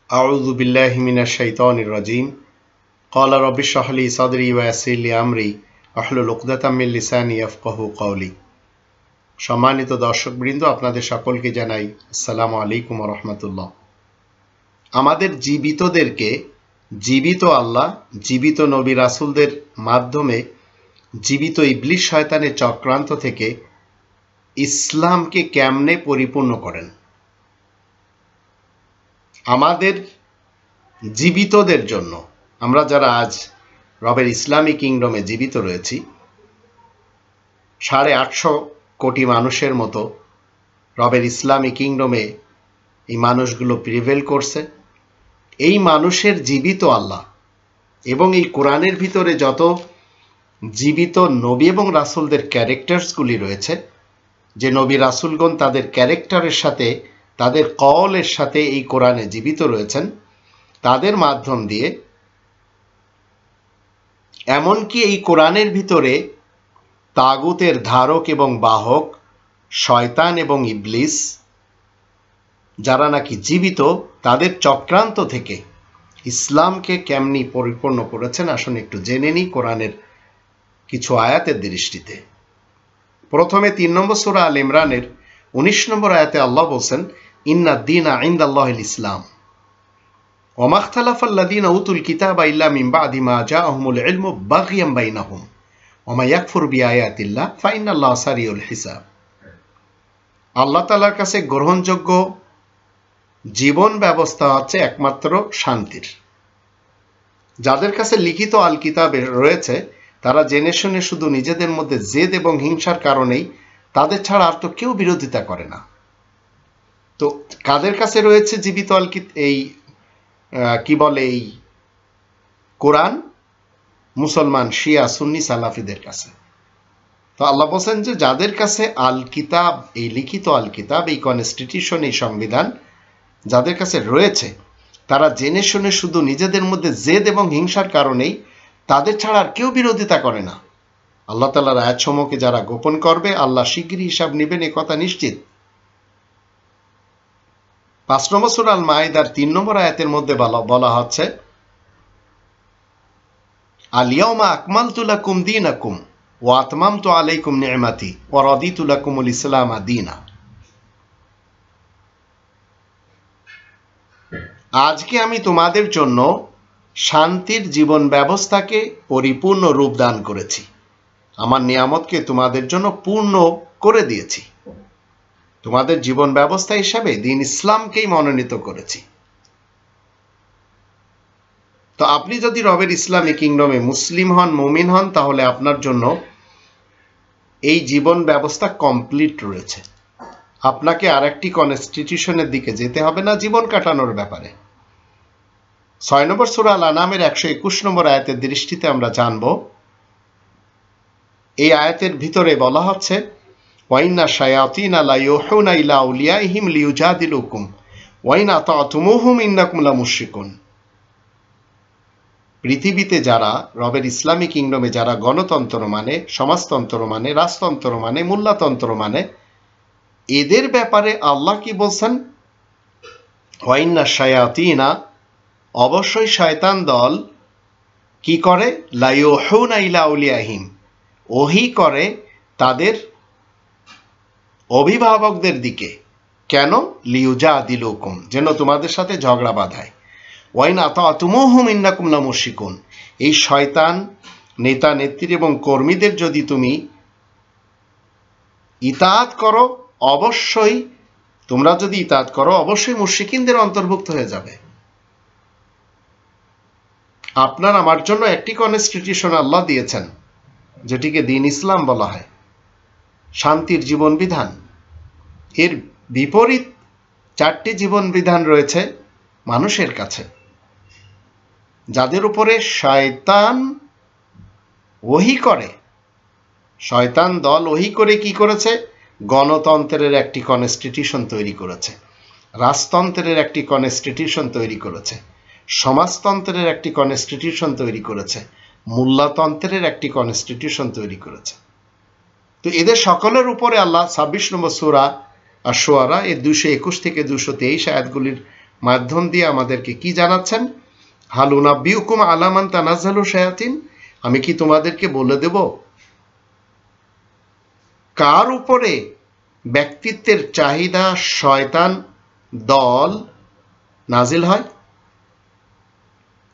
أعوذ بالله من الشيطان الرجيم قال رب اشرح لي صدري ويسر لي أمري واحلل عقدة من লিসানি يفقهوا قولي। সম্মানিত দর্শকবৃন্দ, আপনাদের সকলকে জানাই আসসালামু আলাইকুম ওয়া রাহমাতুল্লাহ। আমাদের জীবিতদেরকে জীবিত আল্লাহ, জীবিত নবী রাসূলদের মাধ্যমে জীবিত ইবলিস শয়তানের চক্রান্ত থেকে ইসলামকে কেমনে পরিপূর্ণ করেন। আমাদের জীবিতদের জন্য, আমরা যারা আজ রবের ইসলামী কিংডমে জীবিত রয়েছি, 850 কোটি মানুষের মতো রবের ইসলামী কিংডমে এই মানুষগুলো প্রিভেল করছে। এই মানুষের জীবিত আল্লাহ এবং এই কোরআনের ভিতরে যত জীবিত নবী এবং রাসূলদের ক্যারেক্টার্সগুলি রয়েছে, যে নবী রাসূলগণ তাদের ক্যারেক্টারের সাথে, তাদের কওলের সাথে এই কোরআনে জীবিত রয়েছেন, তাদের মাধ্যম দিয়ে এমনকি এই কোরআনের ভিতরে তাগুতের ধারক এবং বাহক শয়তান এবং ইবলিস যারা নাকি জীবিত, তাদের চক্রান্ত থেকে ইসলামকে কেমনি পরিপূর্ণ করেছেন, আসুন একটু জেনে নিই কোরআনের কিছু আয়াতের দৃষ্টিতে। প্রথমে 3 নম্বর সূরা আল ইমরানের 19 নম্বর আয়াতে আল্লাহ বলছেন, ইন্না দ্দীনা ইনদাল্লাহিল ইসলাম ওয়া মা ইখতালাফাল্লাযীনা উতুল কিতাবা ইল্লা মিন বা'দি মা জাআহুমুল ইলমু বাগিয়ান বাইনাহুম ওয়া মা ইয়াকফুর বিআয়াতিল্লাহ ফা ইন্নাল্লাহা সারিউল হিসাব। আল্লাহ তাআলার কাছে গ্রহণযোগ্য জীবন ব্যবস্থা হচ্ছে একমাত্র শান্তির। যাদের কাছে লিখিত আল কিতাবে রয়েছে, তারা জেনে শুনে শুধু নিজেদের মধ্যে জেদ এবং হিংসার কারণেই তাদের ছাড়া আর তো কেউ বিরোধিতা করে না। তো কাদের কাছে রয়েছে জীবিত এই এই কোরআন? মুসলমান, শিয়া, সুন্নি, সালাফিদের কাছে। তো আল্লাহ বলেন যে যাদের কাছে আল কিতাব, এই লিখিত আল কিতাব, এই কনস্টিটিউশন, এই সংবিধান যাদের কাছে রয়েছে, তারা জেনে শুনে শুধু নিজেদের মধ্যে জেদ এবং হিংসার কারণেই তাদের ছাড়া আর কেউ বিরোধিতা করে না। আল্লাহ তাআলার আয়াতসমূহকে যারা গোপন করবে, আল্লাহ শিগগিরই হিসাব নেবেন, এ কথা নিশ্চিত। 5 নম্বর সূরা আল মাইদার 3 নম্বর আয়াতের মধ্যে বলা হচ্ছে, আল ইয়াউমা আকমালতু লাকুম দীনাকুম ওয়া আতমামতু আলাইকুম নি'মাতি ওয়া রাদিতু লাকুমুল ইসলাম দীনা। আজকে আমি তোমাদের জন্য শান্তির জীবন ব্যবস্থাকে পরিপূর্ণ রূপ দান করেছি, আমার নিয়ামতকে তোমাদের জন্য পূর্ণ করে দিয়েছি, তোমাদের জীবন ব্যবস্থা হিসাবে দ্বীন ইসলামকেই মনোনীত করেছি। তো আপনি যদি রবের ইসলামী কিংডমে মুসলিম হন, মুমিন হন, তাহলে আপনার জন্য এই জীবন ব্যবস্থা কমপ্লিট রয়েছে। আপনাকে আরেকটি কনস্টিটিউশনের দিকে যেতে হবে না জীবন কাটানোর ব্যাপারে। 6 নম্বর সূরা আল আনামের 121 নম্বর আয়াতের দৃষ্টিতে আমরা জানব, এই আয়াতের ভিতরে বলা হচ্ছে, ওয়াইন্না শায়াতিনা লা ইউহুনা ইলা আউলিয়াইহিম লিইউজাদিলুকুম ওয়া ইন আতাতুমুহুম ইন্নাকুম লামুশরিকুন। পৃথিবীতে যারা রবের ইসলামী কিংডমে যারা গণতন্ত্র মানে, সমাজতন্ত্র মানে, রাজতন্ত্র মানে, মোল্লাতন্ত্র মানে, এদের ব্যাপারে আল্লাহ কি বলছেন? ওয়াইন্না শায়াতিনা, অবশ্যই শয়তান দল কি করে? লা ইউহুনা ইলা আউলিয়াইহিম, ওহী করে তাদের অভিভাবকদের দিকে। কেন? লিইউজাদিলুকুম, যেন তোমাদের সাথে ঝগড়া বাঁধায়। ওয়াইন আতাতুমুহুম ইন্নাকুম লামুশরিকুন, এই শয়তান নেতা নেত্রী এবং কর্মীদের যদি তুমি ইতাআত করো, অবশ্যই তোমরা যদি ইতাআত করো, অবশ্যই মুশরিকিনদের অন্তর্ভুক্ত হয়ে যাবে। আপনার আমার জন্য একটি কনস্টিটিউশন আল্লাহ দিয়েছেন, যেটিকে দ্বীন ইসলাম বলা হয়, শান্তির জীবন বিধান। এর বিপরীত 4টি জীবন বিধান রয়েছে মানুষের কাছে, যাদের উপরে শয়তান ওহী করে। শয়তান দল ওহী করে কি করেছে? গণতন্ত্রের একটি কনস্টিটিউশন তৈরি করেছে, রাজতন্ত্রের একটি কনস্টিটিউশন তৈরি করেছে, সমাজতন্ত্রের একটি কনস্টিটিউশন তৈরি করেছে, মোল্লাতন্ত্রের একটি কনস্টিটিউশন তৈরি করেছে। তো এদের সকলের উপরে আল্লাহ 26 নম্বর সূরা আশ-শুআরা এর 221 থেকে 223 আয়াতগুলির মাধ্যম দিয়ে আমাদেরকে কি জানাচ্ছেন? হাল উনাব্বিউকুম আলা মান তানাজ্জালু শায়াতিন, আমি কি তোমাদেরকে বলে দেব কার উপরে ব্যক্তিত্বের চাহিদা শয়তান দল নাজিল হয়?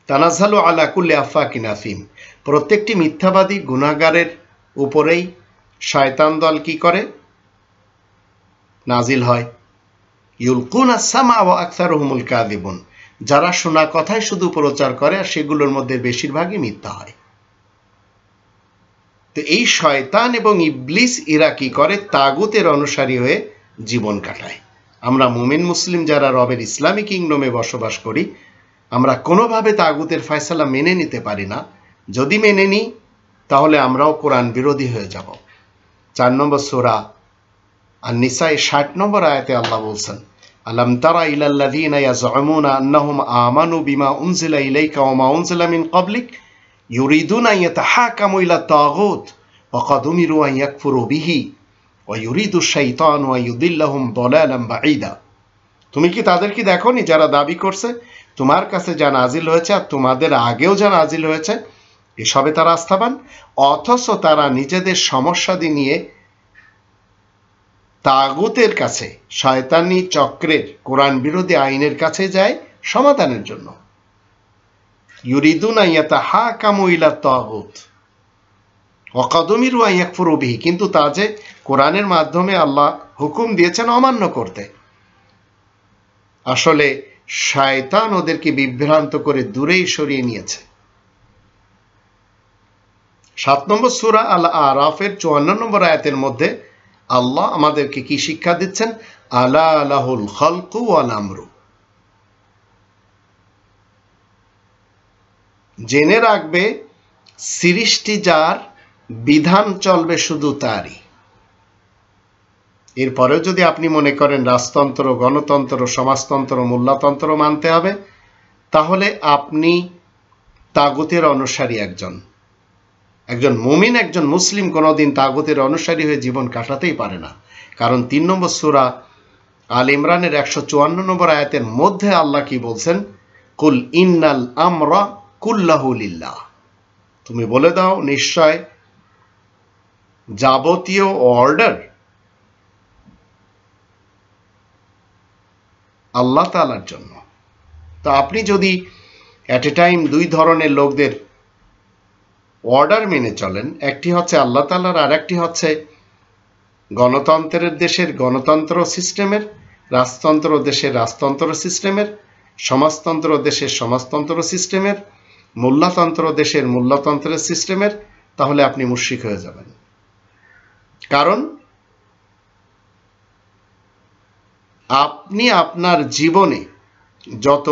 তানাজ্জালু আলা কুল্লি আফাকিন আফিম, প্রত্যেকটি মিথ্যাবাদী গুনাহগারের উপরেই শয়তান দল কি করে? নাজিল হয়। ইউলকুনা সামা ওয়া আকসারুহুমুল কাযিবুন, যারা শোনা কথাই শুধু প্রচার করে আর সেগুলোর মধ্যে বেশিরভাগই মিথ্যা হয়। তো এই শয়তান এবং ইবলিস এরা কি করে? তাগুতের অনুসারী হয়ে জীবন কাটায়। আমরা মুমিন মুসলিম যারা রবের ইসলামী কিংডমে বসবাস করি, আমরা কোনোভাবে তাগুতের ফয়সালা মেনে নিতে পারি না। যদি মেনে নিই তাহলে আমরাও কোরআন বিরোধী হয়ে যাব। 4 নম্বর সূরা আন-নিসায় 60 নম্বর আয়াতে আল্লাহ বলছেন, আলাম তারা ইলাল্লাযীনা ইয়াজউমুনা আন্নাহুম আমানু বিমা উনজিলা ইলাইকা ওয়া মা উনজিলা মিন ক্বাবলিক ইউরিদুনা আন ইয়াতাহাকামু ইলা তাগুত ওয়া ক্বাদ উমিরু আন ইয়াকফুরু বিহি ওয়া ইউরিদু আশ-শাইতানু আন ইউদিল্লাহুম দালালান বাঈদা। তুমি কি তাদেরকে দেখোনি যারা দাবি করছে তোমার কাছে যা নাজিল হয়েছে আর তোমাদের আগেও যা নাজিল হয়েছে এসবে তারা আস্থাবান, অথচ তারা নিজেদের সমস্যাদি নিয়ে তাগুতের কাছে, শয়তানি চক্রের কোরআন বিরোধী আইনের কাছে যায় সমাধানের জন্য। ইউরিদুনা ইয়াতাহাকামু ইলা তাগুত ওয়া ক্বাদ উমিরু আন ইয়াকফুরু বিহি, কিন্তু তা যে কোরআনের মাধ্যমে আল্লাহ হুকুম দিয়েছেন অমান্য করতে। আসলে শয়তান ওদেরকে বিভ্রান্ত করে দূরেই সরিয়ে নিয়েছে। 7 নম্বর সূরা আল আরাফের 54 নম্বর আয়াতের মধ্যে আল্লাহ আমাদেরকে কি শিক্ষা দিচ্ছেন? আলা লাহুল খালকু ওয়াল আমরু, জেনে রাখবে সৃষ্টি যার, বিধান চলবে শুধু তারই। এরপরেও যদি আপনি মনে করেন রাজতন্ত্র, গণতন্ত্র, সমাজতন্ত্র, মোল্লাতন্ত্র মানতে হবে, তাহলে আপনি তাগুতের অনুসারী। একজন মুমিন, একজন মুসলিম কোনোদিন তাগুতের অনুসারী হয়ে জীবন কাটাতেই পারে না। কারণ 3 নম্বর সূরা আল ইমরানের 154 নম্বর আয়াতের মধ্যে আল্লাহ কি বলছেন? কুল ইন্নাল আমরা কুল্লাহু লিল্লাহ, তুমি বলে দাও নিশ্চয় যাবতীয় অর্ডার আল্লাহ তাআলার জন্য। তো আপনি যদি এট এ টাইম 2 ধরনের লোকদের অর্ডার মেনে চলেন, একটি হচ্ছে আল্লাহ তাআলার আর একটি হচ্ছে গণতন্ত্রের দেশের গণতন্ত্র সিস্টেমের, রাজতন্ত্র দেশের রাজতন্ত্র সিস্টেমের, সমাজতন্ত্র দেশের সমাজতন্ত্র সিস্টেমের, মোল্লাতন্ত্র দেশের মোল্লাতন্ত্রের সিস্টেমের, তাহলে আপনি মুশরিক হয়ে যাবেন। কারণ আপনি আপনার জীবনে যত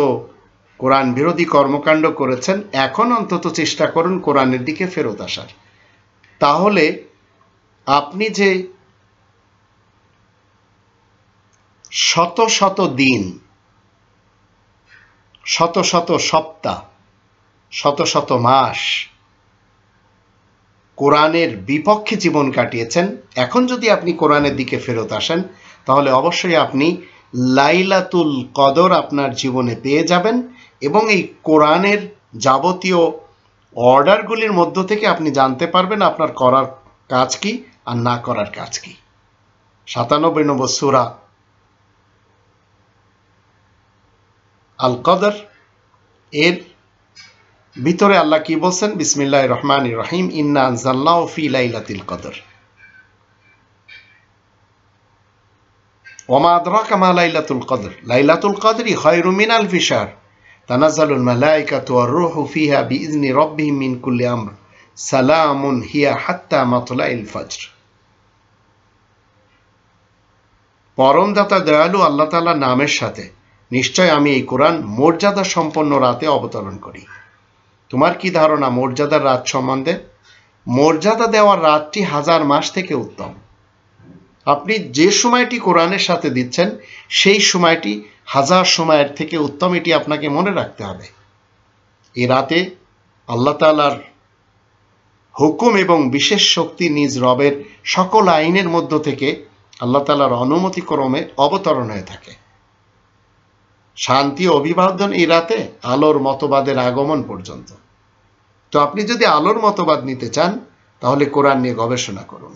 কোরআন বিরোধী কর্মকাণ্ড করেছেন, এখন অন্তত চেষ্টা করুন কোরআনের দিকে ফেরত আসার। তাহলে আপনি যে শত শত দিন, শত শত সপ্তাহ, শত শত মাস কোরআনের বিপক্ষে জীবন কাটিয়েছেন, এখন যদি আপনি কোরআনের দিকে ফেরত আসেন তাহলে অবশ্যই আপনি লাইলাতুল কদর আপনার জীবনে পেয়ে যাবেন এবং এই কোরআনের যাবতীয় অর্ডারগুলির মধ্য থেকে আপনি জানতে পারবেন আপনার করার কাজ কি আর না করার কাজ কি। 97 নম্বর সূরা আল কদর এর ভিতরে আল্লাহ কি বলছেন? বিসমিল্লাহির রহমানির রহিম, ইন্না আনজালনাহু ফি লাইলাতিল কদর ওয়া মা আদরাকা মা লাইলাতুল কদর লাইলাতুল কদরি খায়রুম মিন আলফি শাহর তানাজ্জালুল মালায়েকাতু ওয়ার রূহু ফিহা বিইজনি রাব্বিহিম মিন কুল্লি আমর সালামুন হিয়া হাত্তা মাতলাইল ফজর। পরমদাতা দয়ালু আল্লাহ তাআলার নামের সাথে নিশ্চয় আমি এই কোরআন মর্যাদা সম্পন্ন রাতে অবতরণ করি। তোমার কি ধারণা মর্যাদার রাত সম্বন্ধে? মর্যাদা দেওয়ার রাতটি 1000 মাস থেকে উত্তম। আপনি যে সময়টি কোরআনের সাথে দিচ্ছেন সেই সময়টি 1000 সময়ের থেকে উত্তম, এটি আপনাকে মনে রাখতে হবে। এই রাতে আল্লাহ তাআলার হুকুম এবং বিশেষ শক্তি নিজ রবের সকল আইনের মধ্য থেকে আল্লাহ তাআলার অনুমতি ক্রমে অবতরণ হয়ে থাকে। শান্তি অভিবাদন এই রাতে আলোর মতবাদের আগমন পর্যন্ত। তো আপনি যদি আলোর মতবাদ নিতে চান তাহলে কোরআন নিয়ে গবেষণা করুন,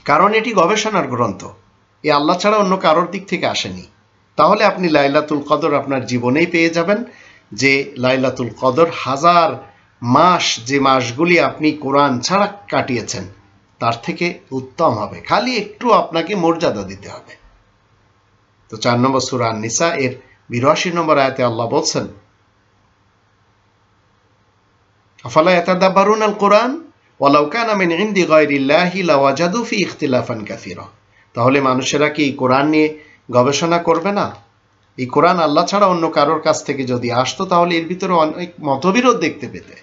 কারণ এটি গবেষণার গ্রন্থ, এ আল্লাহ ছাড়া অন্য কারোর দিক থেকে আসেনি। তাহলে আপনি লাইলাতুল কদর আপনার জীবনেই পেয়ে যাবেন, যে লাইলাতুল কদর হাজার মাস, যে মাসগুলি আপনি কোরআন ছাড়া কাটিয়েছেন তার থেকে উত্তম হবে, খালি একটু আপনাকে মর্যাদা দিতে হবে। তো 4 নম্বর সূরা আন-নিসা এর 82 নম্বর আয়াতে আল্লাহ বলছেন, আফালা ইয়াতাদাব্বারুনাল কুরআন ওয়ালাউ কানা মিন ইনদি গায়রিল্লাহি লাওয়াজাদু ফি ইখতিলাফান কাসীরা। তাহলে মানুষেরা কি এই কোরআন নিয়ে গবেষণা করবে না? এই কোরআন আল্লাহ ছাড়া অন্য কারোর কাছ থেকে যদি আসতো তাহলে এর ভিতরে অনেক মতবিরোধ দেখতে পেতে।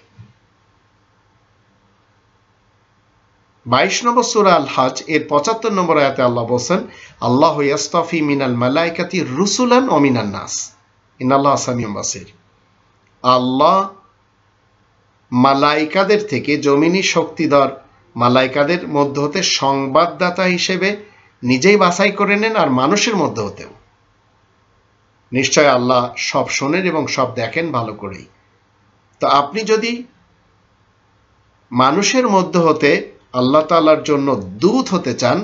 22 নম্বর সূরা আল হজ এর 75 নম্বর আয়াতে আল্লাহ বলেন, আল্লাহু ইয়াসতাফি মিনাল মালাইকাতি রুসুলান ওয়া মিনান নাস ইন্নাল্লাহা সামিউন বাসীর। আল্লাহ মালাইকাদের থেকে, জমিনি শক্তিধর মালাইকাদের মধ্য হতে সংবাদদাতা হিসেবে নিজেই বাছাই করে নেন, আর মানুষের মধ্য হতেও। নিশ্চয় আল্লাহ সব শোনেন এবং সব দেখেন ভালো করেই। তো আপনি যদি মানুষের মধ্য হতে আল্লাহ তাআলার জন্য দূত হতে চান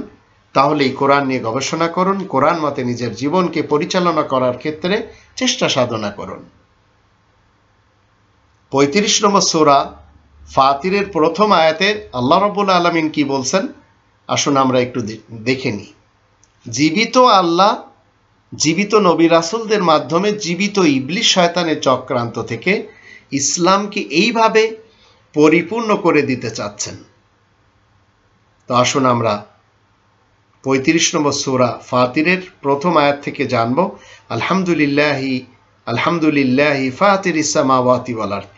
তাহলে এই কোরআন নিয়ে গবেষণা করুন, কোরআন মতে নিজের জীবনকে পরিচালনা করার ক্ষেত্রে চেষ্টা সাধনা করুন। 35 নম্বর সূরা ফাতিরের প্রথম আয়াতে আল্লাহ রাব্বুল আলামিন কি বলছেন আসুন আমরা একটু দেখে নিই। জীবিত আল্লাহ জীবিত নবী রাসূলদের মাধ্যমে জীবিত ইবলিস শয়তানের চক্রান্ত থেকে ইসলামকে এইভাবে পরিপূর্ণ করে দিতে চাচ্ছেন। তো আসুন আমরা 35 নম্বর সূরা ফাতিরের প্রথম আয়াত থেকে জানব, আলহামদুলিল্লাহি ফাতিরিস সামাওয়াতি ওয়াল আরদ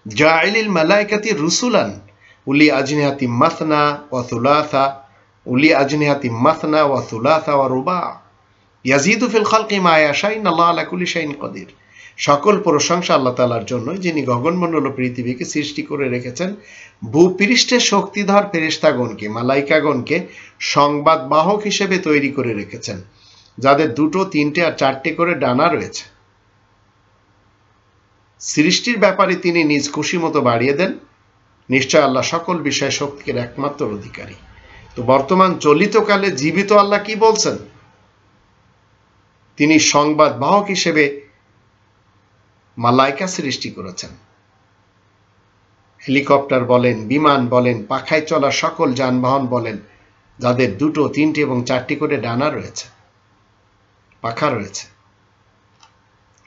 জাইলিল মালাইকাতি রুসুলান উলি আজনিহাতি মাসনা ওয়া সুলাসা ওয়া রুবা ইয়াজিদু ফিল খালকি মা ইয়াশা ইন্নাল্লাহা আলা কুল্লি শাইইন কাদির। সকল প্রশংসা আল্লাহ তাআলার জন্য, যিনি গগনমণ্ডল ও পৃথিবীকে সৃষ্টি করে রেখেছেন, ভূপৃষ্ঠের শক্তিধর ফেরেশতাগণকে, মালাইকাগণকে সংবাদ বাহক হিসেবে তৈরি করে রেখেছেন, যাদের 2, 3 আর 4 করে ডানা রয়েছে। সৃষ্টির ব্যাপারে তিনি নিজ খুশি মতো বাড়িয়ে দেন। নিশ্চয় আল্লাহ সকল বিষয়ে শক্তির একমাত্র অধিকারী। তো বর্তমান চলিতকালে জীবিত আল্লাহ কি বলছেন? তিনি সংবাদ বাহক হিসেবে মালাইকা সৃষ্টি করেছেন। হেলিকপ্টার বলেন, বিমান বলেন, পাখায় চলা সকল যানবাহন বলেন, যাদের 2, 3 এবং 4 করে ডানা রয়েছে, পাখা রয়েছে।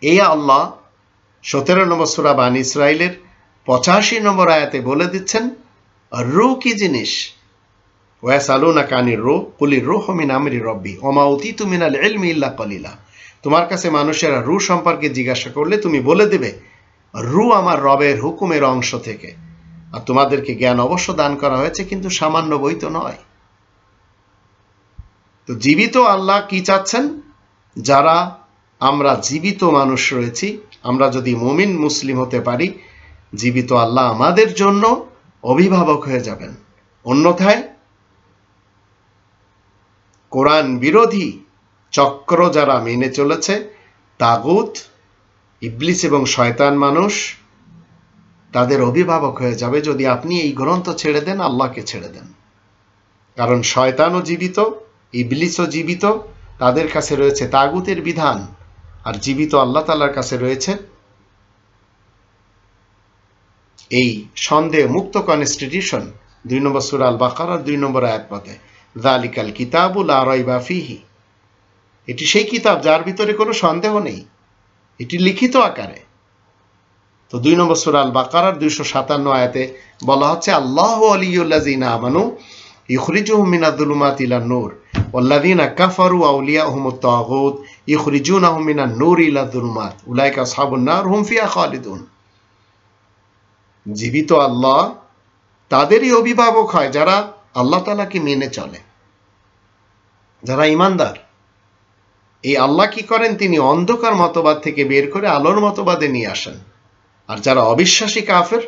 এই আল্লাহ 17 নম্বর সূরা বানী ইসরাইলের 85 নম্বর আয়াতে বলে দিচ্ছেন রূহ কি জিনিস। ওয়াসালুনাকা আনির রূহ কুলির রূহু মিন আমরি রাব্বি ওয়া মা উতিতু মিনাল ইলমি ইল্লা কলিলা। তোমার কাছে মানুষেরা রূহ সম্পর্কে জিজ্ঞাসা করলে তুমি বলে দেবে, রূহ আমার রবের হুকুমের অংশ থেকে, আর তোমাদেরকে জ্ঞান অবশ্য দান করা হয়েছে, কিন্তু সামান্য বই তো নয়। তো জীবিত আল্লাহ কি চাচ্ছেন? যারা আমরা জীবিত মানুষ রয়েছি, আমরা যদি মুমিন মুসলিম হতে পারি, জীবিত আল্লাহ আমাদের জন্য অভিভাবক হয়ে যাবেন। অন্যথায় কোরআন বিরোধী চক্র যারা মেনে চলেছে, তাগুত, ইবলিস এবং শয়তান মানুষ, তাদের অভিভাবক হয়ে যাবে যদি আপনি এই গ্রন্থ ছেড়ে দেন, আল্লাহকে ছেড়ে দেন। কারণ শয়তানও জীবিত, ইবলিসও জীবিত, তাদের কাছে রয়েছে তাগুতের বিধান, আর জীবিত আল্লাহ তাআলার কাছে রয়েছে এই সন্দেহ মুক্ত কনস্টিটিউশন। 2 নম্বর সূরা আল বাকারার 2 নম্বর আয়াত মতে, যালিকাল কিতাবু লা রাইবা ফীহি, এটি সেই কিতাব যার ভিতরে কোনো সন্দেহ নেই, এটি লিখিত আকারে। তো 2 নম্বর সূরা আল বাকারার 257 আয়াতে বলা হচ্ছে, আল্লাহু ওয়ালিয়ুল্লাযিনা আমানু ইখরিজুহুম মিনাজ-যুলুমাতি ইলান-নূর ওয়াল্লাযিনা কাফারু আউলিয়াহুমুত তাগুত ইখরিজুনাহুম মিনান-নূরি ইলাজ-যুলুমাত উলাইকা আসহাবুন নার হুম ফিহা খালিদুন। জীবিত আল্লাহ তাদেরই অভিভাবক হয় যারা আল্লাহ তাআলাকে মেনে চলে, যারা ঈমানদার। এই আল্লাহ কি করেন? তিনি অন্ধকার মতবাদ থেকে বের করে আলোর মতবাদে নিয়ে আসেন। আর যারা অবিশ্বাসী কাফের,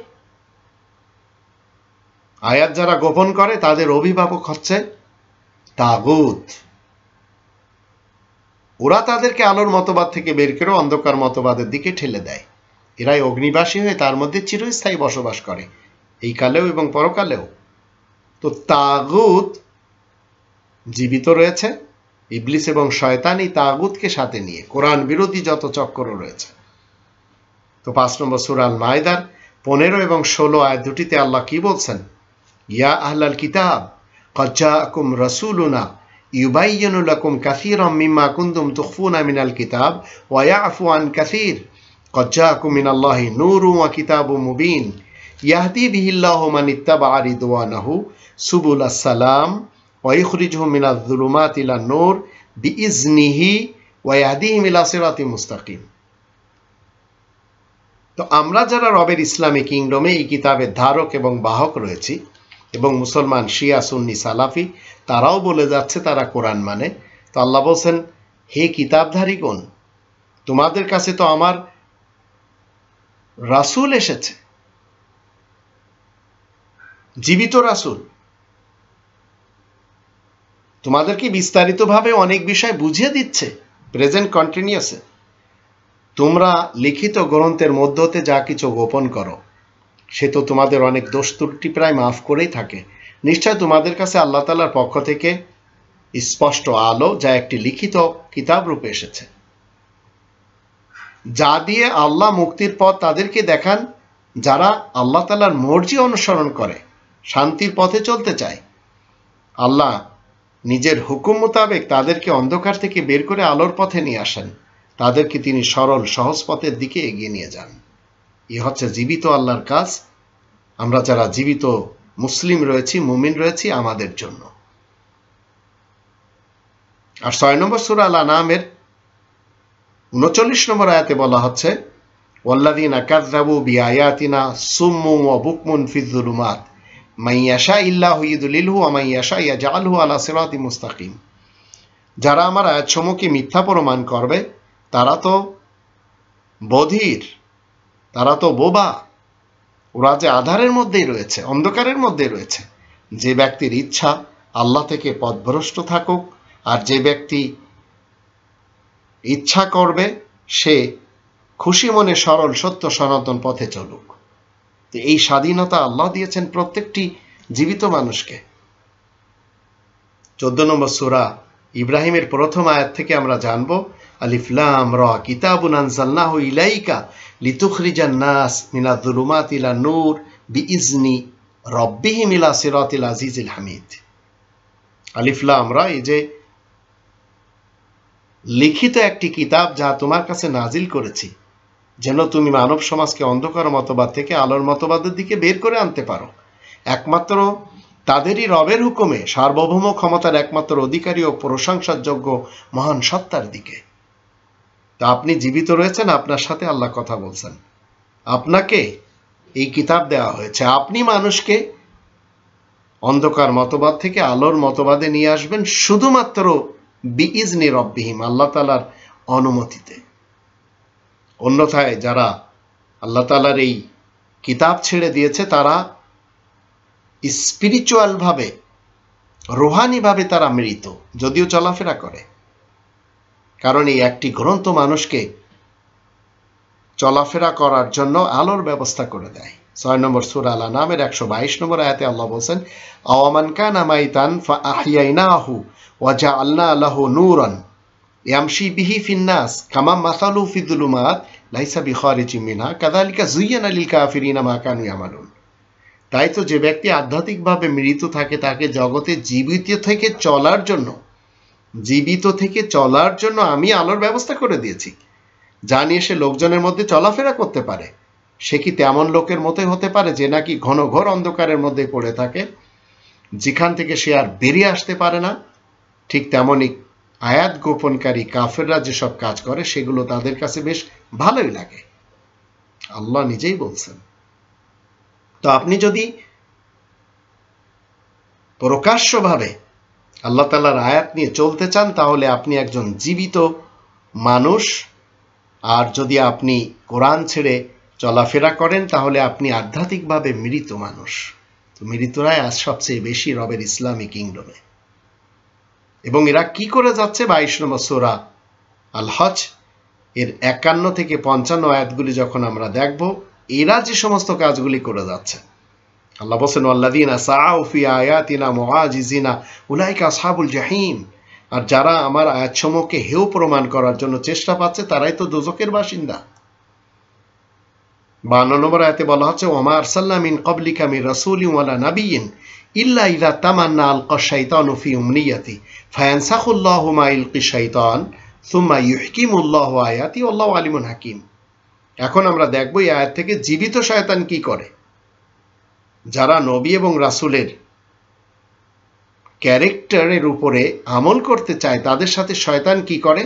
আয়াত যারা গোপন করে, তাদের অভিভাবক হচ্ছে তাগুত। ওরা তাদেরকে আলোর মতবাদ থেকে বের করে অন্ধকার মতবাদের দিকে ঠেলে দেয়। এরাই অগ্নিবাসী হয়ে তার মধ্যে চিরস্থায়ী বসবাস করে, এই কালেও এবং পরকালেও। তো তাগুত জীবিত রয়েছে, ইবলিস এবং শয়তান এই তাগুতকে সাথে নিয়ে কোরআন বিরোধী যত চক্র রয়েছে। তো 5 নম্বর সূরা আল মাইদার 15 এবং 16 আয়াত দুটিতে আল্লাহ কি বলছেন? ইয়া আহলাল কিতাব ক্বাদ জাআকুম রাসূলুনা ইউবাইয়িনু লাকুম কাসীরাম মিম্মা কুনতুম তুখফুনা মিনাল কিতাব ওয়া ইয়াফু আন কাসীর ক্বাদ জাআকুম মিনাল্লাহি নূরুন ওয়া কিতাবুম মুবিন ইয়াহদি বিহিল্লাহু মান ইত্তাবা'a রিদওয়ানাহু সুবুলাস সালাম ওয়া ইখরিজুহুম মিনাজ যুলুমাতি ইলান নূর বিইজনিহি ওয়া ইয়াহদিহিম ইলা সিরাতিম মুস্তাকিম। তো আমরা যারা রবের ইসলামী কিংডমে এই কিতাবের ধারক এবং বাহক রয়েছি, এবং মুসলমান শিয়া সুন্নি সালাফি তারাও বলে যাচ্ছে তারা কোরআন মানে, তো আল্লাহ বলছেন, হে কিতাবধারীগণ, তোমাদের কাছে তো আমার রাসূল এসেছে, জীবিত রাসূল, তোমাদেরকে বিস্তারিতভাবে অনেক বিষয় বুঝিয়ে দিচ্ছে প্রেজেন্ট কন্টিনিউয়াসে। তোমরা লিখিত গ্রন্থের মধ্য হতে যা কিছু গোপন করো সে তো তোমাদের অনেক দোষ ত্রুটি প্রায় মাফ করেই থাকে। নিশ্চয় তোমাদের কাছে আল্লাহ তাআলার পক্ষ থেকে স্পষ্ট আলো, যা একটি লিখিত কিতাব রূপে এসেছে, যা দিয়ে আল্লাহ মুক্তির পথ তাদেরকে দেখান যারা আল্লাহ তাআলার মর্জি অনুসরণ করে, শান্তির পথে চলতে চায়। আল্লাহ নিজের হুকুম মোতাবেক তাদেরকে অন্ধকার থেকে বের করে আলোর পথে নিয়ে আসেন, তাদেরকে তিনি সরল সহজ পথের দিকে এগিয়ে নিয়ে যান। এ হচ্ছে জীবিত আল্লাহর কাজ, আমরা যারা জীবিত মুসলিম রয়েছি, মুমিন রয়েছি, আমাদের জন্য। আর 6 নম্বর সূরা আল আনআমের 39 নম্বর আয়াতে বলা হচ্ছে, ওয়াল্লাযীনা কাযযাবু বিআয়াতিনা সুম্মুন ওয়া বুকমুন ফিয যুলুমাত মান ইয়াশাইল্লাহু ইউদলিলহু ওয়া মান ইয়াশা ইয়াজআলহু আলা সিরাতিম মুস্তাকিম। যারা আমার আয়াতসমূহকে মিথ্যা প্রমাণ করবে তারা তো বধির, তারা তো বোবা, ওরা যে আধারের মধ্যেই রয়েছে, অন্ধকারের মধ্যে রয়েছে। যে ব্যক্তির ইচ্ছা আল্লাহ থেকে পথভ্রষ্ট থাকুক, আর যে ব্যক্তি ইচ্ছা করবে সে খুশি মনে সরল সত্য সনাতন পথে চলুক। তো এই স্বাধীনতা আল্লাহ দিয়েছেন প্রত্যেকটি জীবিত মানুষকে। 14 নম্বর সূরা ইব্রাহিমের প্রথম আয়াত থেকে আমরা জানব, আলিফ লাম রা কিতাবুন আনজালনাহু ইলাইকা লিতুখরিজান নাস মিনাজ যুলুমাতি ইলান নূর বিইজনি রাব্বিহিম ইলা সিরাতিল আজিজিল হামিদ। আলিফ লাম রা, এই যে লিখিত একটি কিতাব যা তোমার কাছে নাজিল করেছি, যেন তুমি মানব সমাজকে অন্ধকার মতবাদ থেকে আলোর মতবাদের দিকে বের করে আনতে পারো, একমাত্র তাদেরই রবের হুকুমে সার্বভৌম ক্ষমতার একমাত্র অধিকারী ও প্রশংসার যোগ্য মহান সত্তার দিকে। তা আপনি জীবিত রয়েছেন, আপনার সাথে আল্লাহ কথা বলছেন, আপনাকে এই কিতাব দেওয়া হয়েছে, আপনি মানুষকে অন্ধকার মতবাদ থেকে আলোর মতবাদে নিয়ে আসবেন শুধুমাত্র বিইজনি রব্বিহিম, আল্লাহ তাআলার অনুমতিতে। অন্যথায় যারা আল্লাহ তাআলার এই কিতাব ছেড়ে দিয়েছে তারা স্পিরিচুয়াল ভাবে, রুহানি ভাবে তারা মৃত, যদিও চলাফেরা করে। কারণ এই একটি গ্রন্থ মানুষকে চলাফেরা করার জন্য আলোর ব্যবস্থা করে দেয়। 6 নম্বর সূরা আল আনআমের 122 নম্বর আয়াতে আল্লাহ বলেন, আওয়ামান কানা মাইতান ফাআহইয়াইনাহু ওয়া জাআলনা লাহু নূরান ইয়ামশি বিহি ফিন নাস কামা মাসালু ফি যুলুমাত লাইসা বিখারিজিম মিনহা কাযালিকা যুয়্যিনা লিল কাফিরিনা মা কানু ইয়ামালুন। তাই তো যে ব্যক্তি আধ্যাত্মিকভাবে মৃত থাকে তাকে জগতে জীবিত থেকে চলার জন্য আমি আলোর ব্যবস্থা করে দিয়েছি, যা নিয়ে সে লোকজনের মধ্যে চলাফেরা করতে পারে। সে কি তেমন লোকের মতোই হতে পারে যে নাকি ঘনঘোর অন্ধকারের মধ্যে পড়ে থাকে, যেখান থেকে সে আর বেরিয়ে আসতে পারে না? ঠিক তেমনই আয়াত গোপনকারী কাফেররা যেসব কাজ করে সেগুলো তাদের কাছে বেশ ভালোই লাগে, আল্লাহ নিজেই বলছেন। তো আপনি যদি প্রকাশ্যভাবে আল্লাহ তাআলার আয়াত নিয়ে চলতে চান তাহলে আপনি একজন জীবিত মানুষ, আর যদি আপনি কোরআন ছেড়ে চলাফেরা করেন তাহলে আপনি আধ্যাত্মিকভাবে মৃত মানুষ। তো মৃতরাই আজ সবচেয়ে বেশি রবের ইসলামী কিংডমে। এবং এরা কি করে যাচ্ছে? 22 নম্বর সূরা আল হজ এর 51 থেকে 55 আয়াতগুলি যখন আমরা দেখব, এরা যে সমস্ত কাজগুলি করে যাচ্ছে, আল্লাহ বলেন ওয়াল্লাযীনা সাআউ ফি আয়াতিনা মুআজিজিনা উলাইকা আসহাবুল জাহিম, আর যারা আমার আয়াতসমূহকে হেয় প্রমাণ করার জন্য চেষ্টা পাচ্ছে তারাই তো দোজখের বাসিন্দা। 52 নম্বর আয়াতে বলা হচ্ছে ওমা আরসালনা মিন ক্বাবলিকা মির রাসূলিন ওয়ালা নাবিয়্যিন ইল্লা ইযা তামান্না আলকা শাইতানু ফি উমনিয়াতি ফায়ানসাখুল্লাহু মা ইলকি শাইতান সুম্মা ইউহকিমুল্লাহু আয়াতি ওয়াল্লাহু আলিমুন হাকিম। এখন আমরা দেখব এই আয়াত থেকে জীবিত শয়তান কি করে। যারা নবী এবং রাসূলের ক্যারেক্টারের উপরে আমল করতে চায় তাদের সাথে শয়তান কি করে।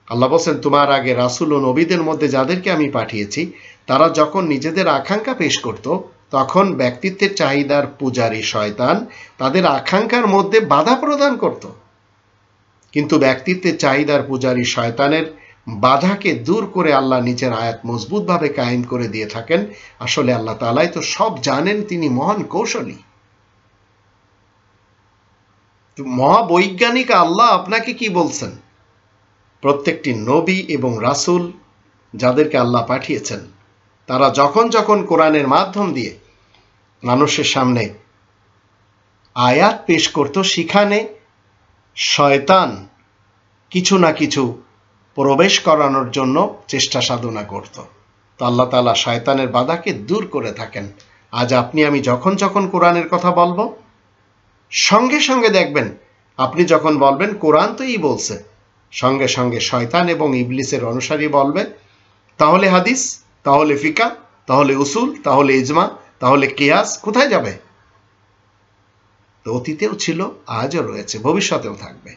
আল্লাহ বলেন তোমার আগে রাসূল ও নবীদের মধ্যে যাদেরকে আমি পাঠিয়েছি তারা যখন নিজেদের আকাঙ্ক্ষা পেশ করত তখন ব্যক্তিত্বের চাহিদার পূজারী শয়তান তাদের আকাঙ্ক্ষার মধ্যে বাধা প্রদান করত। কিন্তু ব্যক্তিত্বের চাহিদার পূজারী শয়তানের বাধাকে দূর করে আল্লাহ নিজের আয়াত মজবুতভাবে কায়েম করে দিয়ে থাকেন। আসলে আল্লাহ তাআলাই তো সব জানেন, তিনি মহান কৌশলী। মহাবৈজ্ঞানিক আল্লাহ আপনাকে কি বলছেন? প্রত্যেকটি নবী এবং রাসূল যাদেরকে আল্লাহ পাঠিয়েছেন তারা যখন যখন কোরআনের মাধ্যম দিয়ে মানুষের সামনে আয়াত পেশ করত, সেখানে শয়তান কিছু না কিছু প্রবেশ করানোর জন্য চেষ্টা সাধনা করত। তো আল্লাহ তাআলা শয়তানের বাধাকে দূর করে থাকেন। আজ আপনি আমি যখন যখন কোরআনের কথা বলবো, সঙ্গে সঙ্গে দেখবেন আপনি যখন বলবেন কোরআন তো এই বলছে, সঙ্গে সঙ্গে শয়তান এবং ইবলিসের অনুসারী বলবে তাহলে হাদিস, তাহলে ফিকা, তাহলে উসুল, তাহলে ইজমা, তাহলে কিয়াস কোথায় যাবে? তো অতীতেও ছিল, আজও রয়েছে, ভবিষ্যতেও থাকবে।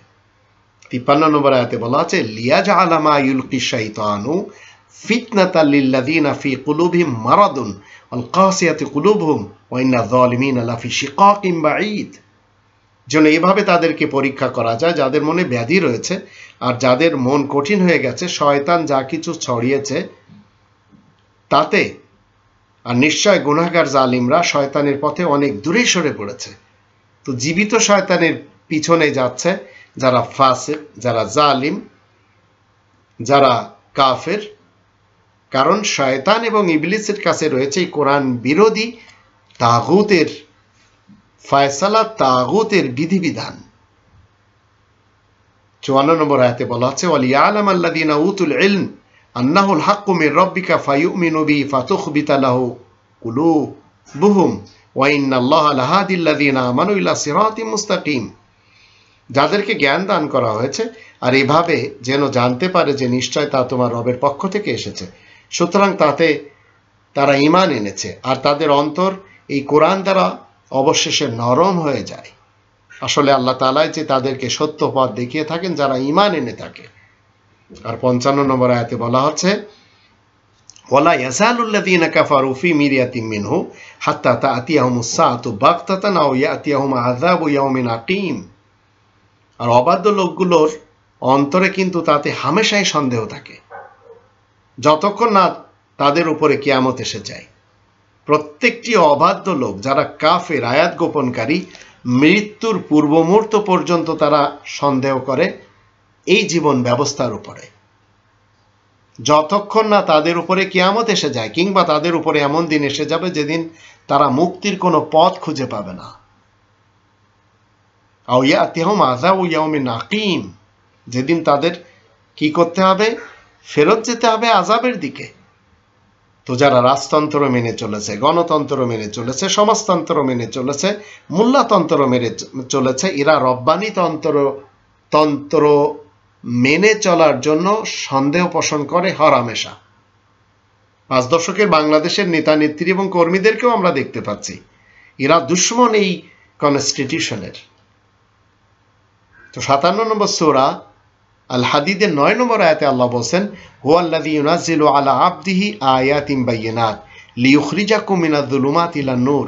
53 নম্বর আয়াতে বলা আছে লিয়াজআলা মা ইউলকি শাইতানু ফিতনাতাল লিল্লাযিনা ফি কুলুবিহিম মারাদুন ওয়াল কাসিয়াতি কুলুবুহুম ওয়া ইন্নায যালিমিনা লাফি শিকাকিন বাঈদ। যেন এভাবে তাদেরকে পরীক্ষা করা যায় যাদের মনে ব্যাধি রয়েছে আর যাদের মন কঠিন হয়ে গেছে, শয়তান যা কিছু ছড়িয়েছে তাতে, আর নিশ্চয় গুনাহগার জালিমরা শয়তানের পথে অনেক দূরে সরে পড়েছে। তো জীবিত শয়তানের পিছনে যাচ্ছে যারা ফাসিক, যারা জালিম, যারা কাফের। কারণ শয়তান এবং ইবলিসের কাছে রয়েছে কোরআন বিরোধী তাগুতের ফয়সালা, তাগুতের বিধিবিধান। 54 নম্বর আয়াতে বলা আছে ওয়ালিয়ালামাল্লাযীনা উতুল ইলম আন্নাহুল হাক্কু মির রাব্বিকা ফায়ুমিনু বিহি ফাতুখবিতা লাহু কুলুবুহুম ওয়া ইন্নাল্লাহা লাহাদিল্লাযীনা আমানু ইলা সিরাতিম মুস্তাকিম। যাদেরকে জ্ঞান দান করা হয়েছে আর এভাবে যেন জানতে পারে যে নিশ্চয় তা তোমার রবের পক্ষ থেকে এসেছে, সুতরাং তাতে তারা ঈমান এনেছে আর তাদের অন্তর এই কোরআন দ্বারা অবশেষে নরম হয়ে যায়। আসলে আল্লাহ তাআলাই যে তাদেরকে সত্য পথ দেখিয়ে থাকেন যারা ঈমান এনে থাকে। আর 55 নম্বর আয়াতে বলা হচ্ছে ওয়ালা ইয়াযালুল্লাযীনা কাফারু ফি মিরয়াতিম মিনহু হাত্তা তা'তিয়াহুমুস সাআতু বাগতাতান আও ইয়াতিয়াহুম আযাবু ইয়াউমিন আকিম। আর অবাধ্য লোকগুলোর অন্তরে কিন্তু তাতে হামেশাই সন্দেহ থাকে যতক্ষণ না তাদের উপরে কিয়ামত এসে যায়। প্রত্যেকটি অবাধ্য লোক যারা কাফের, আয়াত গোপনকারী, মৃত্যুর পূর্ব মুহূর্ত পর্যন্ত তারা সন্দেহ করে এই জীবন ব্যবস্থার উপরে, যতক্ষণ না তাদের উপরে কিয়ামত এসে যায় কিংবা তাদের উপরে এমন দিন এসে যাবে যেদিন তারা মুক্তির কোনো পথ খুঁজে পাবে না। আও ইয়াতিয়াহুম আযাবু ইয়াউমিন আকিম, যেদিন তাদের কি করতে হবে? ফেরত যেতে হবে আযাবের দিকে। তো যারা রাজতন্ত্র মেনে চলেছে, গণতন্ত্র মেনে চলেছে, সমাজতন্ত্র মেনে চলেছে, মোল্লাতন্ত্র মেনে চলেছে, এরা রব্বানি তন্ত্র মেনে চলার জন্য সন্দেহ পোষণ করে হরহামেশা। 5 দশকের বাংলাদেশের নেতা নেত্রী এবং কর্মীদেরকেও আমরা দেখতে পাচ্ছি এরা দুশ্মন এই কনস্টিটিউশনের। তো 57 নম্বর সূরা আল হাদিদের 9 নম্বর আয়াতে আল্লাহ বলেন হুয়াল্লাযী ইউনাজ্জিলু আলা আবদিহি আয়াতিন বাইয়িনাত লিইখরিজাকুম মিনায-যুলুমাতি ইলান-নূর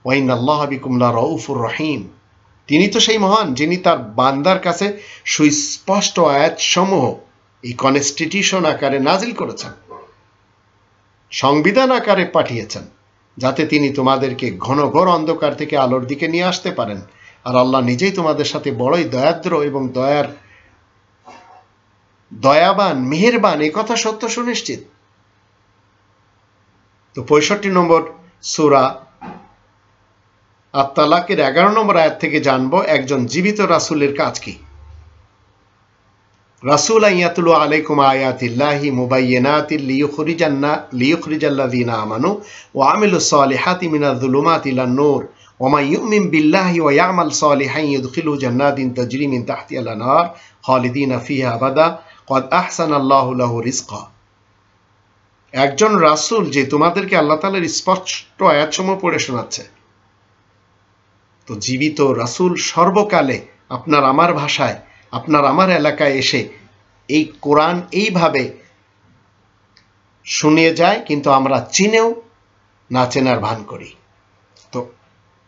ওয়া ইন্নাল্লাহা বিকুম লারাউফুর রহিম। তিনি তো সেই মহান যিনি তার বান্দার কাছে সুস্পষ্ট আয়াতসমূহ এই কনস্টিটিউশন আকারে নাজিল করেছেন, সংবিধান আকারে পাঠিয়েছেন, যাতে তিনি তোমাদেরকে ঘনঘোর অন্ধকার থেকে আলোর দিকে নিয়ে আসতে পারেন। আর আল্লাহ নিজেই তোমাদের সাথে বড়ই দয়াদ্র এবং দয়ার দয়াবান, মেহেরবান, এ কথা সত্য সুনিশ্চিত। তো 65 নম্বর সূরা আত-তালাকের 11 নম্বর আয়াত থেকে জানবো একজন জীবিত রাসূলের কাজ কি। রাসূলান ইয়াতলু আলাইকুম আয়াতিল্লাহি মুবায়্যিনাতিন লিইখরিজাল্লাযীনা আমানু ওয়া আমিলুস সালিহাতি মিনায-যুলুমাতি ইলান-নূর ওয়া মান ইউমিন বিল্লাহি ওয়া ইয়া'মাল সালিহান ইউদখিলহু জান্নাতিন তাজরি মিন তাহতিহাল আনহার খালিদিনা ফিহা আবাদা ক্বাদ আহসানাল্লাহু লাহু রিজকা। একজন রাসূল যে তোমাদেরকে আল্লাহ তাআলার স্পষ্ট আয়াতসমূহ পড়ে শোনাচ্ছে। তো জীবিত রাসূল সর্বকালে আপনার আমার ভাষায়, আপনার আমার এলাকায় এসে এই কোরআন এইভাবে শুনিয়ে যায়, কিন্তু আমরা চিনেও না চেনার ভান করি। তো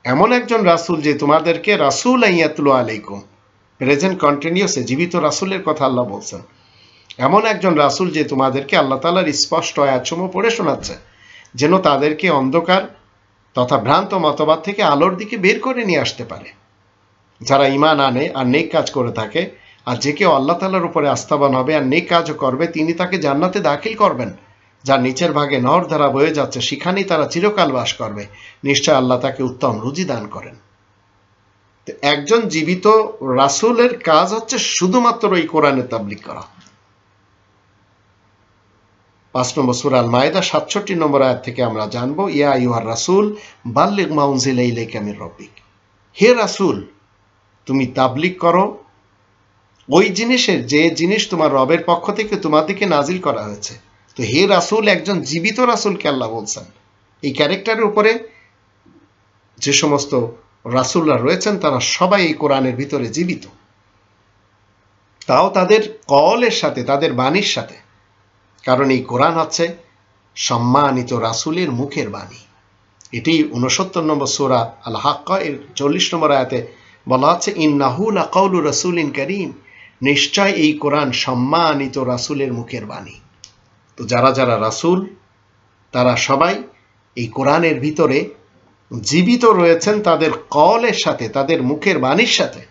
এমন একজন রাসূল যে তোমাদেরকে রাসূলান ইয়াতলু আলাইকুম, প্রেজেন্ট কন্টিনিউসে জীবিত রাসূলের কথা আল্লাহ বলছেন। এমন একজন রাসূল যে তোমাদেরকে আল্লাহ তাআলার স্পষ্ট আয়াতসমূহ পড়ে শোনাচ্ছে, যেন তাদেরকে অন্ধকার তথা ভ্রান্ত মতবাদ থেকে আলোর দিকে বের করে নিয়ে আসতে পারে। যারা ঈমান আনে আর নেক কাজ করে থাকে, আর যে কেউ আল্লাহ তাআলার উপরে আস্থাবান হবে আর নেক কাজও করবে, তিনি তাকে জান্নাতে দাখিল করবেন, যার নিচের ভাগে নহর ধারা বয়ে যাচ্ছে, সেখানেই তারা চিরকাল বাস করবে। নিশ্চয় আল্লাহ তাকে উত্তম রুজি দান করেন। একজন জীবিত রাসূলের কাজ হচ্ছে শুধুমাত্র এই কোরআনের তাবলীগ করা। 5 নম্বর সূরা আল মায়েদা 67 নম্বর আয়াত থেকে আমরা জানবো, ইয়া আইয়ুহার রাসূল বাল্লিগ মা উনজিলা ইলাইকা মির রাব্বিক। হে রাসূল, তুমি তাবলীগ করো ওই জিনিসের যে জিনিস তোমার রবের পক্ষ থেকে তোমার দিকে নাজিল করা হয়েছে। তো হে রাসূল, একজন জীবিত রাসূলকে আল্লাহ বলছেন। এই ক্যারেক্টারের উপরে যে সমস্ত রাসূলরা রয়েছেন তারা সবাই এই কোরআনের ভিতরে জীবিত, তাও তাদের কওলের সাথে, তাদের বাণীর সাথে। কারণ এই কোরআন হচ্ছে সম্মানিত রাসূলের মুখের বাণী। এটি 69 নম্বর সূরা আল হাক্কা এর 40 নম্বর আয়াতে বলা হচ্ছে, ইন্নাহু লাকাউলু রাসূলিন কারীম, নিশ্চয় এই কোরআন সম্মানিত রাসূলের মুখের বাণী। তো যারা যারা রাসূল তারা সবাই এই কোরআনের ভিতরে জীবিত রয়েছেন, তাদের কওলের সাথে, তাদের মুখের বাণীর সাথে।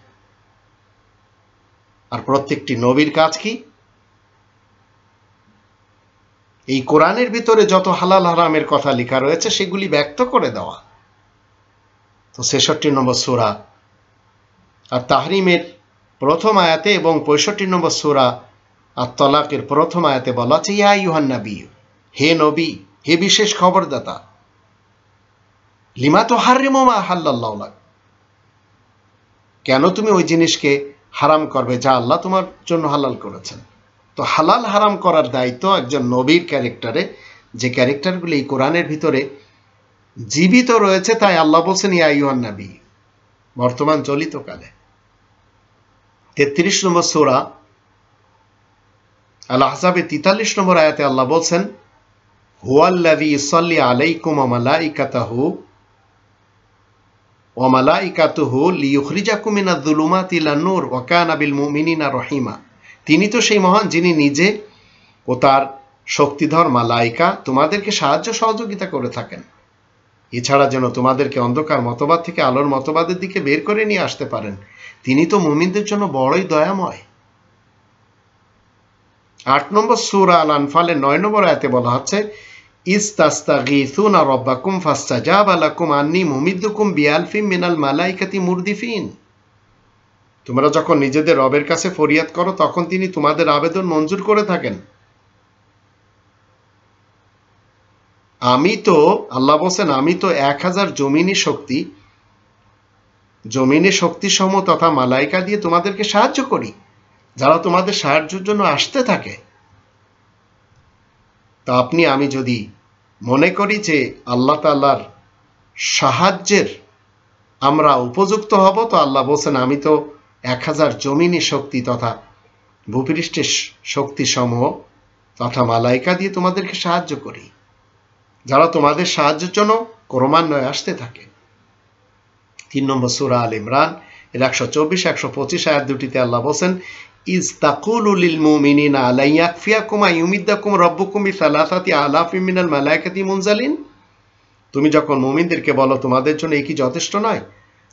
আর প্রত্যেকটি নবীর কাজ কি? এই কোরআনের ভিতরে যত হালাল হারামের কথা লেখা রয়েছে সেগুলি ব্যক্ত করে দেওয়া। তো 66 নম্বর সূরা আর তাহরিমের প্রথম আয়াতে এবং 65 নম্বর সূরা আর তলাকের প্রথম আয়াতে বলা আছে, ইয়া আইয়ুহান নবী, হে নবী, হে বিশেষ খবরদাতা, লিমা তুহাররিমু মা আহাল্লাল্লাহু লাক, কেন তুমি ওই জিনিসকে হারাম করবে যা আল্লাহ তোমার জন্য হালাল করেছেন। তো হালাল হারাম করার দায়িত্ব একজন নবীর ক্যারেক্টারে, যে ক্যারেক্টারগুলি এই কোরআনের ভিতরে জীবিত রয়েছে, তাই আল্লাহ বলছেন ইয়া আইয়ুহান নবী বর্তমান চলিত কালে। 33 নম্বর সূরা আল আহজাবের 43 নম্বর আয়াতে আল্লাহ বলছেন, হুয়াল্লাযী ইউসাল্লি আলাইকুম ওয়া মালাইকাতুহু লিইখরিজাকুম মিনায-যুলুমাতি ইলান-নূর ওয়া কানা বিল মুমিনিনা রহিমা। তিনি তো সেই মহান যিনি নিজে ও তার শক্তিধর মালাইকা তোমাদেরকে সাহায্য সহযোগিতা করে থাকেন, এছাড়া যেন তোমাদেরকে অন্ধকার মতবাদ থেকে আলোর মতবাদের দিকে বের করে নিয়ে আসতে পারেন। তিনি তো মুমিনদের জন্য বড়ই দয়াময়। 8 নম্বর সূরা আল আনফালের 9 নম্বর আয়াতে বলা হচ্ছে, ইস্তাস্তাগীসুনা রাব্বাকুম ফাসতাজাবা লাকুম আন্নী মুমিদ্দুকুম বিআলফিম মিনাল মালাইকাতি মুরদিফিন। তোমরা যখন নিজেদের রবের কাছে ফরিয়াদ করো তখন তিনি তোমাদের আবেদন মঞ্জুর করে থাকেন। আল্লাহ বলছেন, আমি তো 1000 জমিনি শক্তি সমূহ তথা মালাইকা দিয়ে তোমাদেরকে সাহায্য করি, যারা তোমাদের সাহায্যের জন্য আসতে থাকে। তা আমি যদি মনে করি যে আল্লাহ তাআলার সাহায্যের আমরা উপযুক্ত হব, তো আল্লাহ বলছেন, আমি তো 1000 জমিনি শক্তি তথা ভূপৃষ্ঠের শক্তি সমূহ তথা মালাইকা দিয়ে তোমাদেরকে সাহায্য করি, যারা তোমাদের সাহায্যের জন্য ক্রমান্বয়ে আসতে থাকে। 3 নম্বর সূরা আল ইমরান এর 124-125 আয়াত দুটিতে আল্লাহ বলেন, ইজ তাকুলু লিল মুমিনিনা লা ইয়াকফিয়াকুম আইয়ুমিদ্দাকুম রাব্বুকুম বিসালাসাতি আলাফিম মিনাল মালাইকাতি মুনজালিন। তুমি যখন মুমিনদেরকে বলো তোমাদের জন্য কি যথেষ্ট নয়,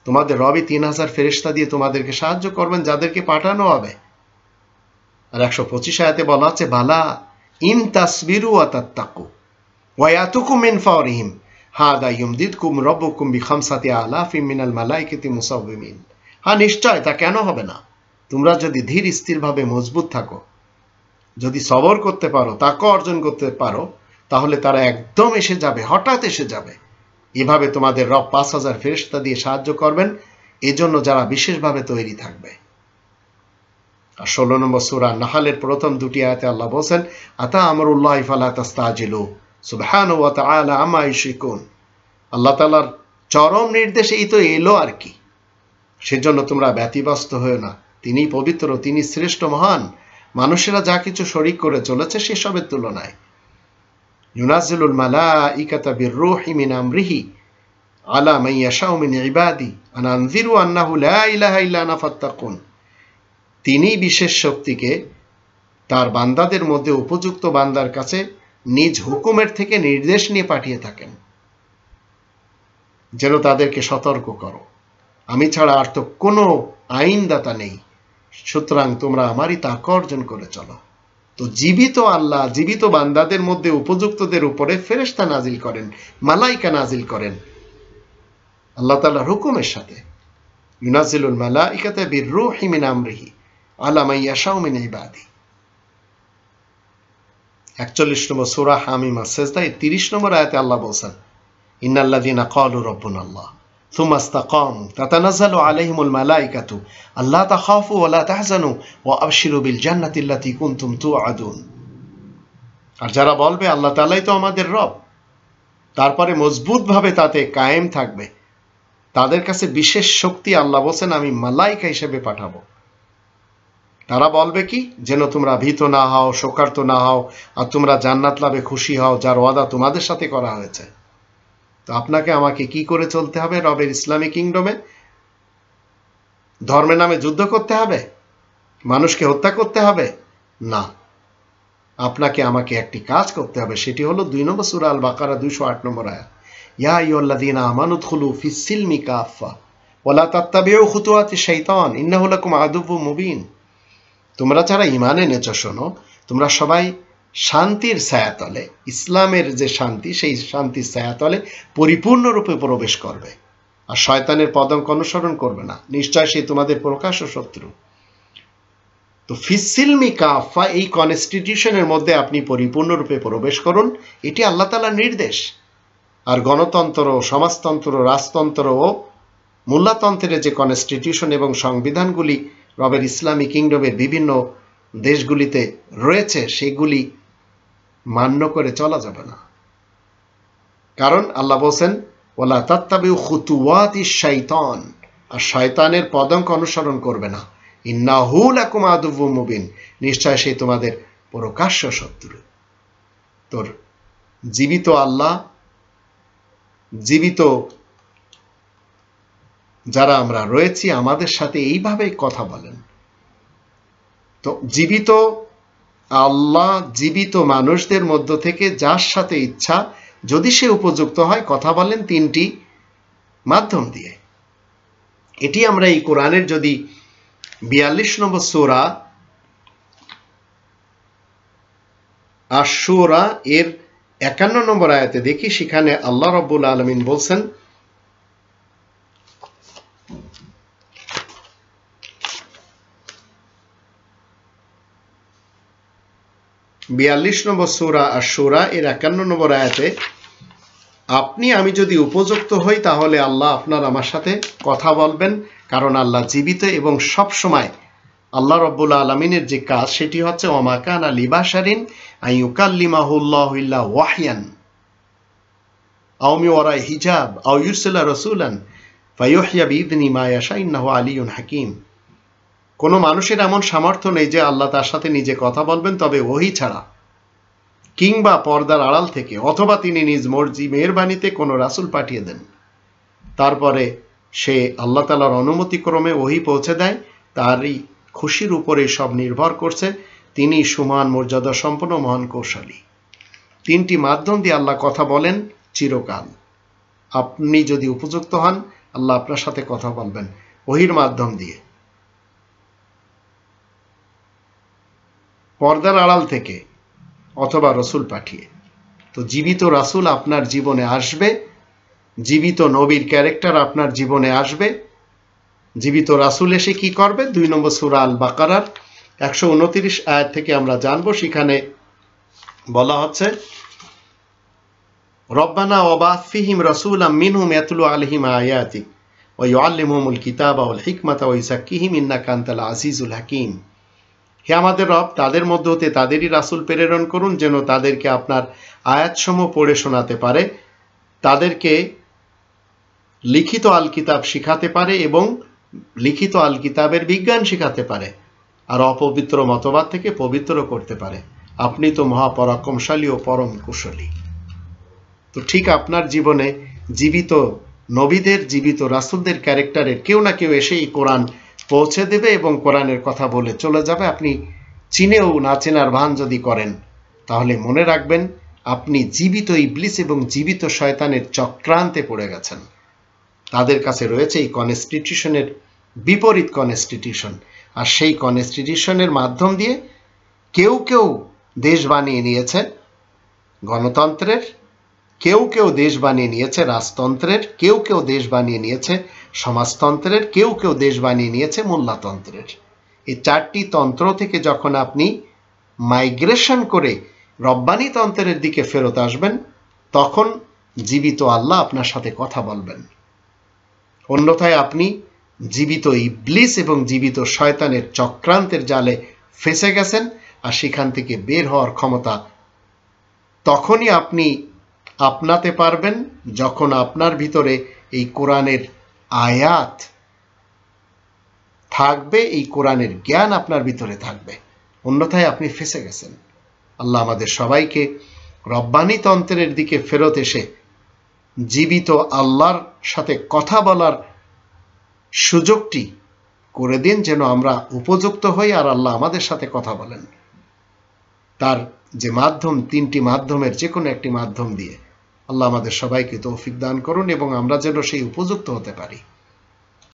তোমাদের রবই 3000 ফেরেশতা দিয়ে তোমাদেরকে সাহায্য করবেন, যাদেরকে পাঠানো হবে। আর 125 আয়াতে বলা আছে বালা ইন তাসবিরু ওয়া তাত্তাকু ওয়া ইয়াতুকুম মিন ফাওরিহিম হাদা ইউমদিদকুম রাব্বুকুম বিখামসাতি আলাফিম মিনাল মালাইকাতি মুসাওবিমিন। হ্যাঁ, নিশ্চয় তা কেন হবে না। তোমরা যদি ধীর স্থিরভাবে মজবুত থাকো, যদি সবর করতে পারো, তাকওয়া অর্জন করতে পারো, তাহলে তারা একদম এসে যাবে, হঠাৎ এসে যাবে। এভাবে তোমাদের রব 5000 ফেরেশতা দিয়ে সাহায্য করবেন, এজন্য যারা বিশেষভাবে তৈরি থাকবে। আর 16 নম্বর সূরা নাহলের প্রথম দুটি আয়াতে আল্লাহ বলেন আতা আমরুল্লাহি ফালা তাস্তাজিলু সুবহানাহু ওয়া তাআলা আম্মা ইউশরিকুন। আল্লাহ তাআলার চরম নির্দেশ এই তো এলো আর কি, সেজন্য তোমরা ব্যতিব্যস্ত হয়ো না। তিনি পবিত্র, তিনি শ্রেষ্ঠ, মহান। মানুষেরা যা কিছু শরীক করে চলেছে সেসবের তুলনায়। ইউনাজ্জিলুল মালাইকাতা বিররূহি মিন আমরিহি আলা মান ইয়াশাউ মিন ইবাদি আন আনযিরু আন্নাহু লা ইলাহা ইল্লা আনা ফাত্তাকুন। তিনি বিশেষ শক্তিকে তার বান্দাদের মধ্যে উপযুক্ত বান্দার কাছে নিজ হুকুমের থেকে নির্দেশ নিয়ে পাঠিয়ে থাকেন, যেন তাদেরকে সতর্ক করো, আমি ছাড়া আর তো কোনো আইনদাতা নেই, সুতরাং তোমরা আমারই তাকওয়া অর্জন করে চলো। তো জীবিত আল্লাহ জীবিত বান্দাদের মধ্যে উপযুক্তদের উপরে ফেরেশতা নাজিল করেন, মালাইকা নাজিল করেন আল্লাহ তাআলার হুকুমের সাথে। ইউনাজ্জিলুল মালাইকাতা বিররূহি মিন আমরিহি আলা মান ইয়াশাউ মিন ইবাদি। 41 নম্বর সূরা হামিম সাজদা 30 নম্বর আয়াতে আল্লাহ বলেন ইন্নাল্লাযীনা ক্বালু রাব্বুনাল্লাহ সুম্মা ইসতাকামু তাতানাজ্জালু আলাইহিমুল মালাইকাতু আল্লা তাখাফু ওয়া লা তাহজানু ওয়া আবশিরু বিল জান্নাতি আল্লাতী কুনতুম তুআদুন। আর যারা বলবে আল্লাহ তাআলাই তো আমাদের রব, তারপরে মজবুতভাবে তাতে কায়েম থাকবে, তাদের কাছে বিশেষ শক্তি আল্লাহ বলেন আমি মালাইকা হিসেবে পাঠাবো। তারা বলবে কি, যেন তোমরা ভীত না হও, শোকার্ত না হও, আর তোমরা জান্নাত লাভে খুশি হও যার ওয়াদা তোমাদের সাথে করা হয়েছে। তো আপনাকে আমাকে কি করে চলতে হবে রবের ইসলামিক কিংডমে? ধর্মের নামে যুদ্ধ করতে হবে? মানুষকে হত্যা করতে হবে? না, আপনাকে আমাকে একটি কাজ করতে হবে, সেটি হলো 2 নম্বর সূরা আল বাকারা 208 নম্বর আয়াত ইয়া আইয়ুহাল্লাযীনা আমানু দুখুলু ফিস সিলমি কাফা ওয়া লা তাত্তাবিউ খুতুওয়াতিশ শাইতান ইন্নাহু লাকুম আদুউম মুবিন। তোমরা যারা ঈমান এনেছো শোনো, তোমরা সবাই শান্তির ছায়াতলে, ইসলামের যে শান্তি সেই শান্তির ছায়াতলে পরিপূর্ণরূপে প্রবেশ করবে, আর শয়তানের পদাঙ্ক অনুসরণ করবে না, নিশ্চয় সে তোমাদের প্রকাশ্য শত্রু। তো ফিসিলমি কাফা, এই কনস্টিটিউশনের মধ্যে আপনি পরিপূর্ণরূপে প্রবেশ করুন, এটি আল্লাহ তাআলার নির্দেশ। আর গণতন্ত্র, সমাজতন্ত্র, রাজতন্ত্র ও মূল্যতন্ত্রের যে কনস্টিটিউশন এবং সংবিধানগুলি রবের ইসলামী কিংডমের বিভিন্ন দেশগুলিতে রয়েছে, সেগুলি মান্য করে চলা যাবে না। কারণ আল্লাহ বলেন ওয়ালা তাত্তাবিউ খুতুওয়াতিশ শাইতান, আর শয়তানের পদাঙ্ক অনুসরণ করবে না, ইন্নাহু লাকুম আদুউম মুবিন, নিশ্চয় সে তোমাদের প্রকাশ্য শত্রু। তোর জীবিত আল্লাহ, জীবিত যারা আমরা রয়েছি, আমাদের সাথে এইভাবে কথা বলেন। তো জীবিত আল্লাহ জীবিত মানুষদের মধ্য থেকে যার সাথে ইচ্ছা, যদি সে উপযুক্ত হয়, কথা বলেন 3টি মাধ্যম দিয়ে। এটি আমরা এই কোরআনের যদি 42 নম্বর সূরা আশ-শুরা এর 51 নম্বর আয়াতে দেখি, সেখানে আল্লাহ রাব্বুল আলামিন বলছেন 42 নম্বর সূরা আশ-শুরা এর 51 নম্বর আয়াতে আপনি আমি যদি উপযুক্ত হই, তাহলে আল্লাহ আপনার আমার সাথে কথা বলবেন, কারণ আল্লাহ জীবিত এবং সব সময় আল্লাহ রাব্বুল আলামিনের যে কাজ সেটি হচ্ছে ওমা কানা লিবাশারিন আইয়ুকাল্লিমাহুল্লাহু ইল্লা ওয়াহয়ান আও মিন ওয়ারাই হিজাব আও ইউরসিলা রাসূলান ফায়ুহইয়া বিইذনি মা ইয়াশা ইন্নাহু আলিয়্যুন হাকীম। কোনো মানুষের এমন সামর্থ্য নেই যে আল্লাহ তার সাথে নিজে কথা বলবেন, তবে ওহী ছাড়া, কিংবা পর্দার আড়াল থেকে, অথবা তিনি নিজ মর্জি মেহেরবানিতে কোনো রাসূল পাঠিয়ে দেন, তারপরে সে আল্লাহ তাআলার অনুমতিক্রমে ওহী পৌঁছে দেয়। তারই খুশির উপরে সব নির্ভর করছে, তিনি সুমান মর্যাদা সম্পন্ন মহান কৌশলী। 3টি মাধ্যম দিয়ে আল্লাহ কথা বলেন চিরকাল। আপনি যদি উপযুক্ত হন, আল্লাহ আপনার সাথে কথা বলবেন ওহীর মাধ্যম দিয়ে। পর্দার আড়াল থেকে অথবা রসুল পাঠিয়ে। তো জীবিত রাসূল আপনার জীবনে আসবে, জীবিত নবীর ক্যারেক্টার আপনার জীবনে আসবে। জীবিত রাসূল এসে কি করবে? 2 নম্বর সূরা আল বাকারার 129 আয়াত থেকে আমরা জানবো। সেখানে বলা হচ্ছে, রব্বানা ওয়াবা'আথ ফীহিম রাসূলাম মিনহুম ইয়াতলু আলাইহিম আয়াতিক ওয়া ইউআল্লিমুহুমুল কিতাবা ওয়াল হিকমাতা ওয়া ইউযাক্কিহিম ইন্নাকা আনতাল আজিজুল হাকীম। হে আমাদের রব, তাদের মধ্য হতে তাদেরই রাসূল প্রেরণ করুন, যেন তাদেরকে আপনার আয়াতসমূহ পড়ে শোনাতে পারে, তাদেরকে লিখিত আল কিতাব শিখাতে পারে এবং লিখিত আল কিতাবের বিজ্ঞান শিখাতে পারে, আর অপবিত্র মতবাদ থেকে পবিত্র করতে পারে। আপনি তো মহাপরাক্রমশালী ও পরম কুশলী। তো ঠিক আপনার জীবনে জীবিত নবীদের, জীবিত রাসূলদের ক্যারেক্টারের কেউ না কেউ এসে এই কোরআন পৌঁছে দেবে এবং কোরআনের কথা বলে চলে যাবে। আপনি চিনেও না চেনার ভান যদি করেন, তাহলে মনে রাখবেন আপনি জীবিত ইবলিস এবং জীবিত শয়তানের চক্রান্তে পড়ে গেছেন। তাদের কাছে রয়েছে এই কনস্টিটিউশনের বিপরীত কনস্টিটিউশন, আর সেই কনস্টিটিউশনের মাধ্যম দিয়ে কেউ কেউ দেশ বানিয়ে নিয়েছে গণতন্ত্রের, কেউ কেউ দেশ বানিয়ে নিয়েছে রাজতন্ত্রের, কেউ কেউ দেশ বানিয়ে নিয়েছে সমাজতন্ত্রের, কেউ কেউ দেশ বানিয়ে নিয়েছে মোল্লাতন্ত্রের। এই 4টি তন্ত্র থেকে যখন আপনি মাইগ্রেশন করে রব্বানি তন্ত্রের দিকে ফেরত আসবেন, তখন জীবিত আল্লাহ আপনার সাথে কথা বলবেন। অন্যথায় আপনি জীবিত ইবলিস এবং জীবিত শয়তানের চক্রান্তের জালে ফেসে গেছেন, আর সেখান থেকে বের হওয়ার ক্ষমতা তখনই আপনি আপনাতে পারবেন যখন আপনার ভিতরে এই কোরআনের আয়াত থাকবে, এই কোরআনের জ্ঞান আপনার ভিতরে থাকবে। অন্যথায় আপনি ফেসে গেছেন। আল্লাহ আমাদের সবাইকে রব্বানি তন্ত্রের দিকে ফেরত এসে জীবিত আল্লাহর সাথে কথা বলার সুযোগটি করে দিন, যেন আমরা উপযুক্ত হই আর আল্লাহ আমাদের সাথে কথা বলেন। তার যে মাধ্যম, 3টি মাধ্যমের যে কোনো একটি মাধ্যম দিয়ে আল্লাহ আমাদের সবাইকে তৌফিক দান করুন এবং আমরা যেন সেই উপযুক্ত হতে পারি।